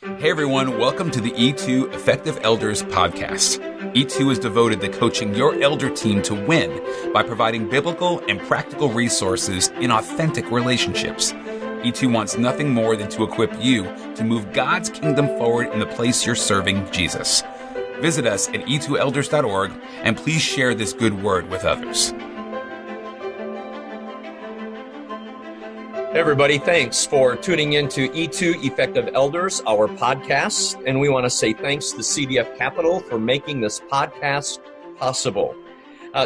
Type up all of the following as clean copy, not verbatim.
Hey everyone, welcome to the E2 Effective Elders podcast. E2 is devoted to coaching your elder team to win by providing biblical and practical resources in authentic relationships. E2 wants nothing more than to equip you to move God's kingdom forward in the place you're serving Jesus. Visit us at e2elders.org and please share this good word with others. Hey everybody, thanks for tuning in to E2 Effective Elders, our podcast. And we want to say thanks to CDF Capital for making this podcast possible.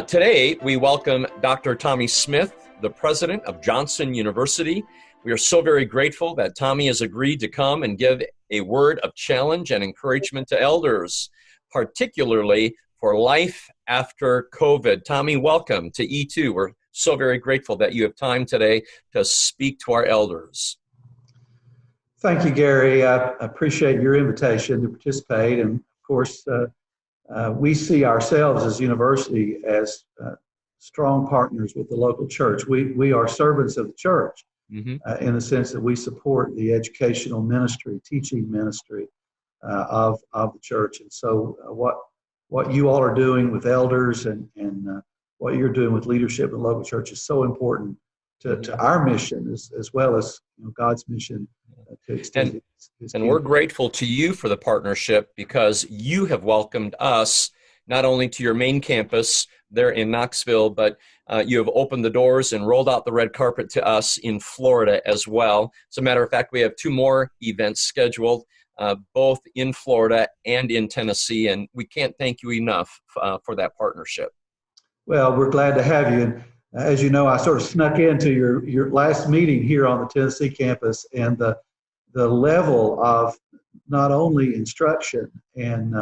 Today, we welcome Dr. Tommy Smith, the president of Johnson University. We are so very grateful that Tommy has agreed to come and give a word of challenge and encouragement to elders, particularly for life after COVID. Tommy, welcome to E2. We're so very grateful that you have time today to speak to our elders. Thank you, Gary. I appreciate your invitation to participate. And of course, we see ourselves as a university as strong partners with the local church. We are servants of the church in the sense that we support the educational ministry, teaching ministry of the church. And so what you all are doing with elders and what you're doing with leadership in the local church is so important to our mission as well as God's mission to extend His And we're grateful to you for the partnership because you have welcomed us not only to your main campus there in Knoxville, but you have opened the doors and rolled out the red carpet to us in Florida as well. As a matter of fact, we have 2 more events scheduled, both in Florida and in Tennessee, and we can't thank you enough for that partnership. Well, we're glad to have you. And as you know, I sort of snuck into your last meeting here on the Tennessee campus, and the level of not only instruction and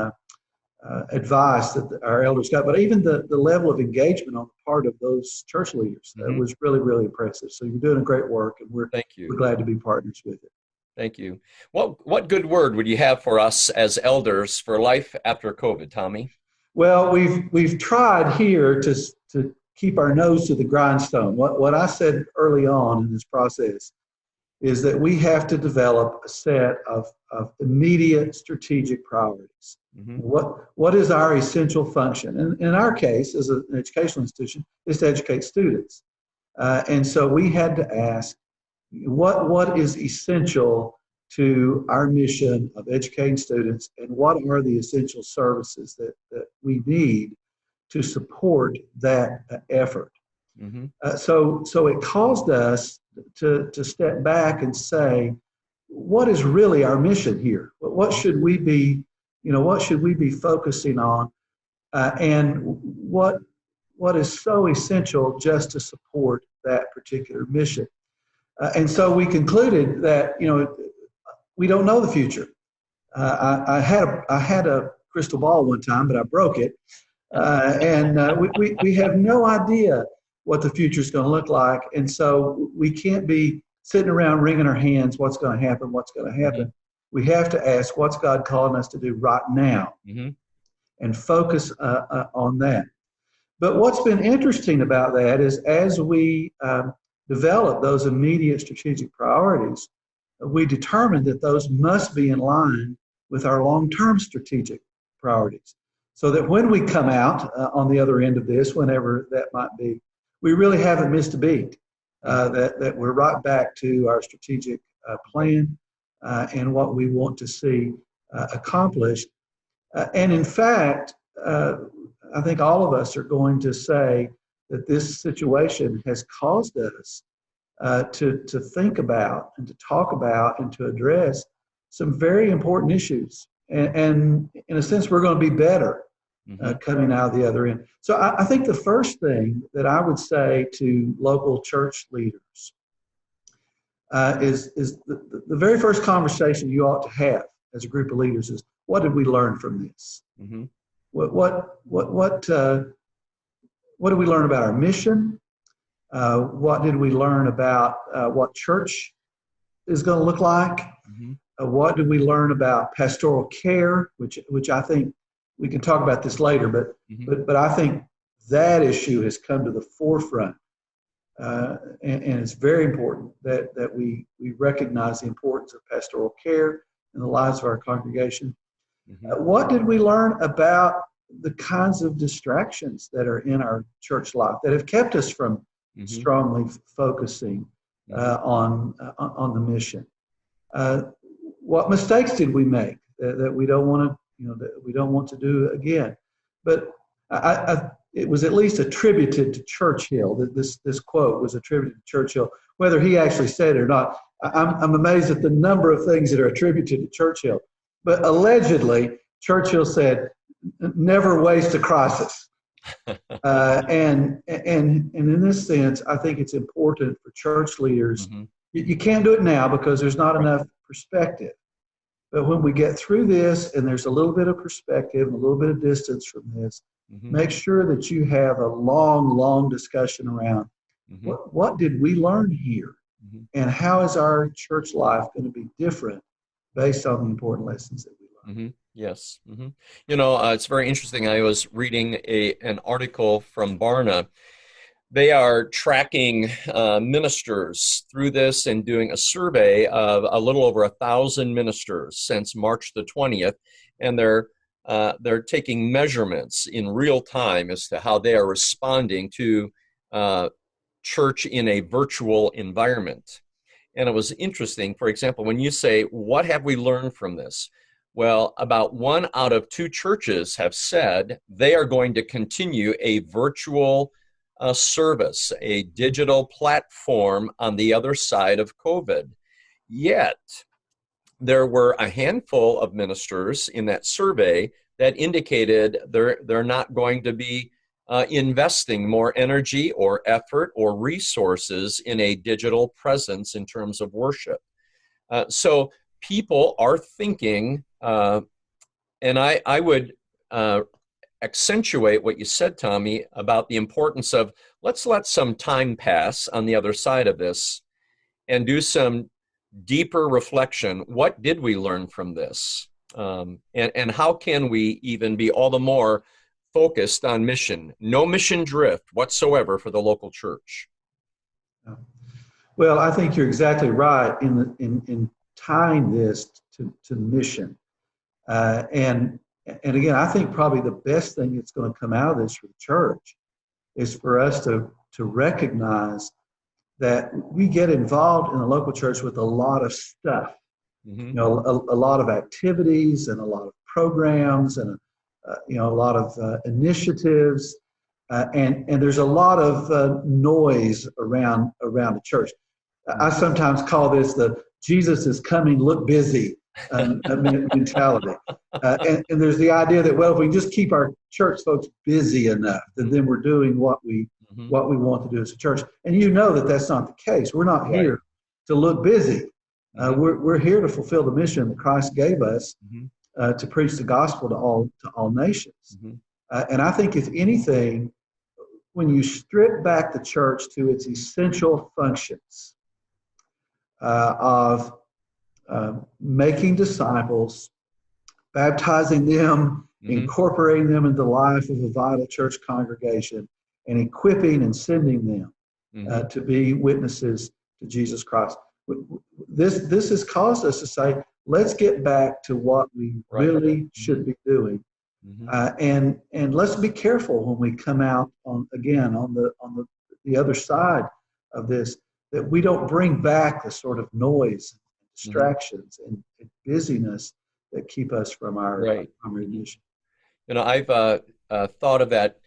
advice that our elders got, but even the level of engagement on the part of those church leaders was really, really impressive. So you're doing a great work, and we're glad to be partners with it. Thank you. What good word would you have for us as elders for life after COVID, Tommy? Well, we've tried here to keep our nose to the grindstone. What I said early on in this process is that we have to develop a set of immediate strategic priorities. What is our essential function? And in our case, as an educational institution, is to educate students. And so we had to ask, what is essential to our mission of educating students, and what are the essential services that we need to support that effort? So it caused us to step back and say, what is really our mission here? What should we be, focusing on, and what is so essential just to support that particular mission? And so we concluded that, we don't know the future. I had a crystal ball one time, but I broke it. And we have no idea what the future is going to look like. And so we can't be sitting around wringing our hands, what's going to happen. We have to ask, what's God calling us to do right now? And focus on that. But what's been interesting about that is as we develop those immediate strategic priorities, we determined that those must be in line with our long-term strategic priorities, so that when we come out on the other end of this, whenever that might be, we really haven't missed a beat, that we're right back to our strategic plan and what we want to see accomplished. And in fact, I think all of us are going to say that this situation has caused us to think about and to talk about and to address some very important issues. And in a sense, we're going to be better coming out of the other end. So I think the first thing that I would say to local church leaders is the very first conversation you ought to have as a group of leaders is, what did we learn from this? What did we learn about our mission? What did we learn about what church is going to look like? What did we learn about pastoral care, which I think we can talk about this later, but I think that issue has come to the forefront, and it's very important that we recognize the importance of pastoral care in the lives of our congregation. Mm-hmm. What did we learn about the kinds of distractions that are in our church life that have kept us from Mm-hmm. strongly focusing on the mission? What mistakes did we make that we don't want to, that we don't want to do again? But it was at least attributed to Churchill. That this quote was attributed to Churchill, whether he actually said it or not. I'm amazed at the number of things that are attributed to Churchill. But allegedly, Churchill said, "Never waste a crisis." And in this sense, I think it's important for church leaders. Mm-hmm. You can't do it now because there's not enough perspective. But when we get through this and there's a little bit of perspective and a little bit of distance from this, make sure that you have a long discussion around what did we learn here? And how is our church life going to be different based on the important lessons that we learned? Yes. It's very interesting. I was reading an article from Barna. They are tracking ministers through this and doing a survey of a little over 1,000 ministers since March the 20th, and they're taking measurements in real time as to how they are responding to church in a virtual environment. And it was interesting. For example, when you say, "What have we learned from this?" Well, about 1 out of 2 churches have said they are going to continue a virtual service, a digital platform on the other side of COVID. Yet, there were a handful of ministers in that survey that indicated they're not going to be investing more energy or effort or resources in a digital presence in terms of worship. So people are thinking, and I would accentuate what you said, Tommy, about the importance of let's let some time pass on the other side of this and do some deeper reflection. What did we learn from this? And how can we even be all the more focused on mission? No mission drift whatsoever for the local church. Well, I think you're exactly right in tying this to mission. And again, I think probably the best thing that's going to come out of this for the church is for us to recognize that we get involved in the local church with a lot of stuff. A lot of activities and a lot of programs and a lot of initiatives, and there's a lot of noise around the church. I sometimes call this the "Jesus is coming, look busy" mentality. And there's the idea that, well, if we just keep our church folks busy enough, then we're doing what we want to do as a church. And that that's not the case. We're not here to look busy. We're here to fulfill the mission that Christ gave us to preach the gospel to all nations. And I think, if anything, when you strip back the church to its essential functions of making disciples, baptizing them, incorporating them into the life of a vital church congregation, and equipping and sending them to be witnesses to Jesus Christ. This has caused us to say, let's get back to what we really should be doing, and let's be careful when we come out on the other side of this, that we don't bring back the sort of noise, distractions, and busyness that keep us from our primary mission. I've thought of that.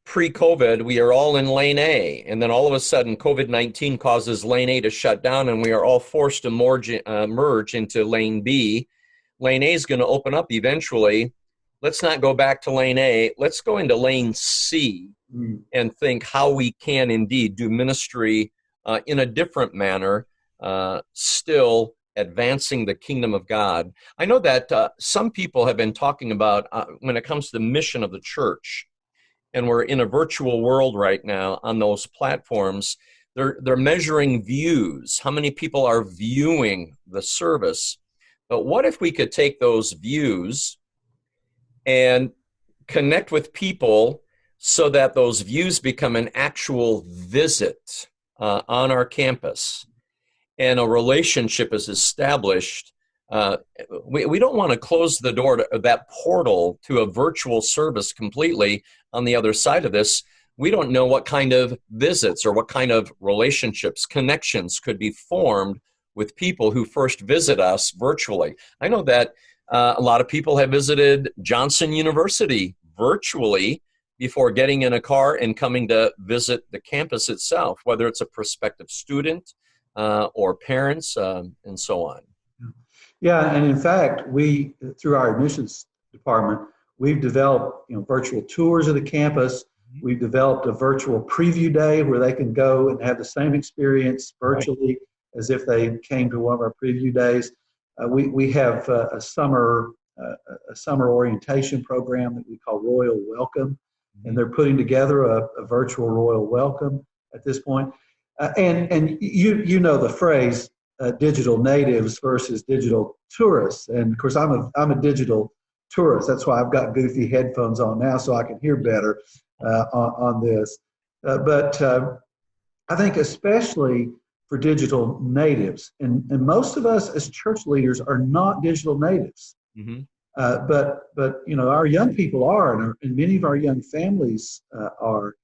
Pre-COVID, we are all in lane A, and then all of a sudden COVID-19 causes lane A to shut down, and we are all forced to merge into lane B. Lane A is going to open up eventually. Let's not go back to lane A. Let's go into lane C and think how we can indeed do ministry in a different manner, still advancing the kingdom of God. I know that some people have been talking about when it comes to the mission of the church, and we're in a virtual world right now on those platforms, they're measuring views. How many people are viewing the service? But what if we could take those views and connect with people so that those views become an actual visit on our campus, and a relationship is established we don't want to close the door to that portal to a virtual service completely on the other side of this. We don't know what kind of visits or what kind of relationships, connections could be formed with people who first visit us virtually. I know that a lot of people have visited Johnson University virtually before getting in a car and coming to visit the campus itself, whether it's a prospective student or parents and so on. Yeah, and in fact, we, through our admissions department, we've developed virtual tours of the campus. We've developed a virtual preview day where they can go and have the same experience virtually as if they came to one of our preview days. We have a summer orientation program that we call Royal Welcome, and they're putting together a virtual Royal Welcome at this point. And you know the phrase digital natives versus digital tourists, and of course I'm a digital tourist. That's why I've got goofy headphones on now so I can hear better on this. But I think especially for digital natives, and most of us as church leaders are not digital natives, but our young people are, and many of our young families are,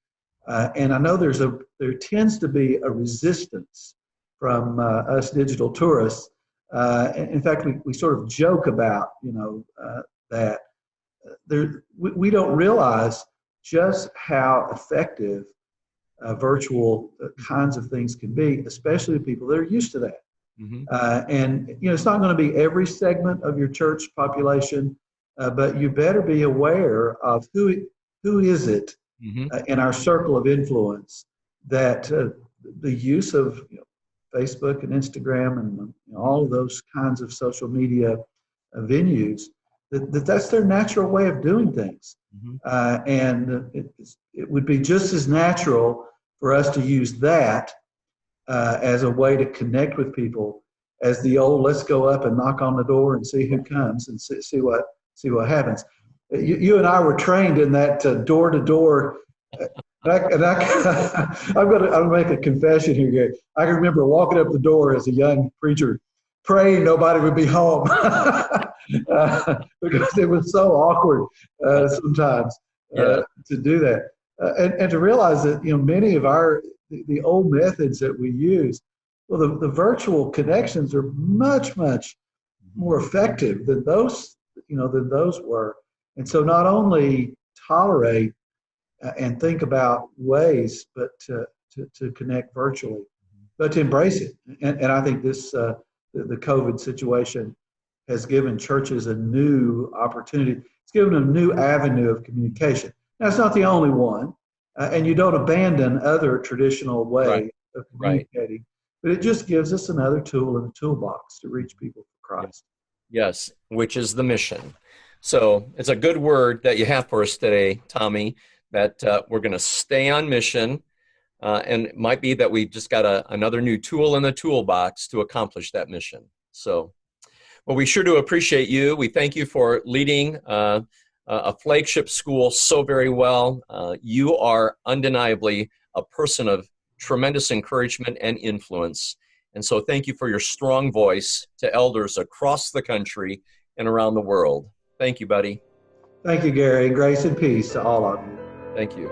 and I know there tends to be a resistance from us digital tourists. In fact, we sort of joke about that we don't realize just how effective virtual kinds of things can be, especially to people that are used to that. And it's not going to be every segment of your church population, but you better be aware of who is it in our circle of influence that the use of Facebook and Instagram and all of those kinds of social media venues, that's their natural way of doing things. And it would be just as natural for us to use that as a way to connect with people as the old let's go up and knock on the door and see who comes and see what happens. You and I were trained in that door-to-door. I'm going to make a confession here, Gary. I can remember walking up the door as a young preacher, praying nobody would be home because it was so awkward sometimes to do that, and to realize that many of the old methods that we use, well, the virtual connections are much more effective than those were, and so not only tolerate and think about ways, but to connect virtually, but to embrace it. And I think this the COVID situation has given churches a new opportunity. It's given them a new avenue of communication. Now, it's not the only one, and you don't abandon other traditional ways of communicating, but it just gives us another tool in the toolbox to reach people for Christ. Yes, which is the mission. So it's a good word that you have for us today, Tommy, that we're going to stay on mission, and it might be that we just got another new tool in the toolbox to accomplish that mission. So, well, we sure do appreciate you. We thank you for leading a flagship school so very well. You are undeniably a person of tremendous encouragement and influence. And so thank you for your strong voice to elders across the country and around the world. Thank you, buddy. Thank you, Gary. Grace and peace to all of you. Thank you.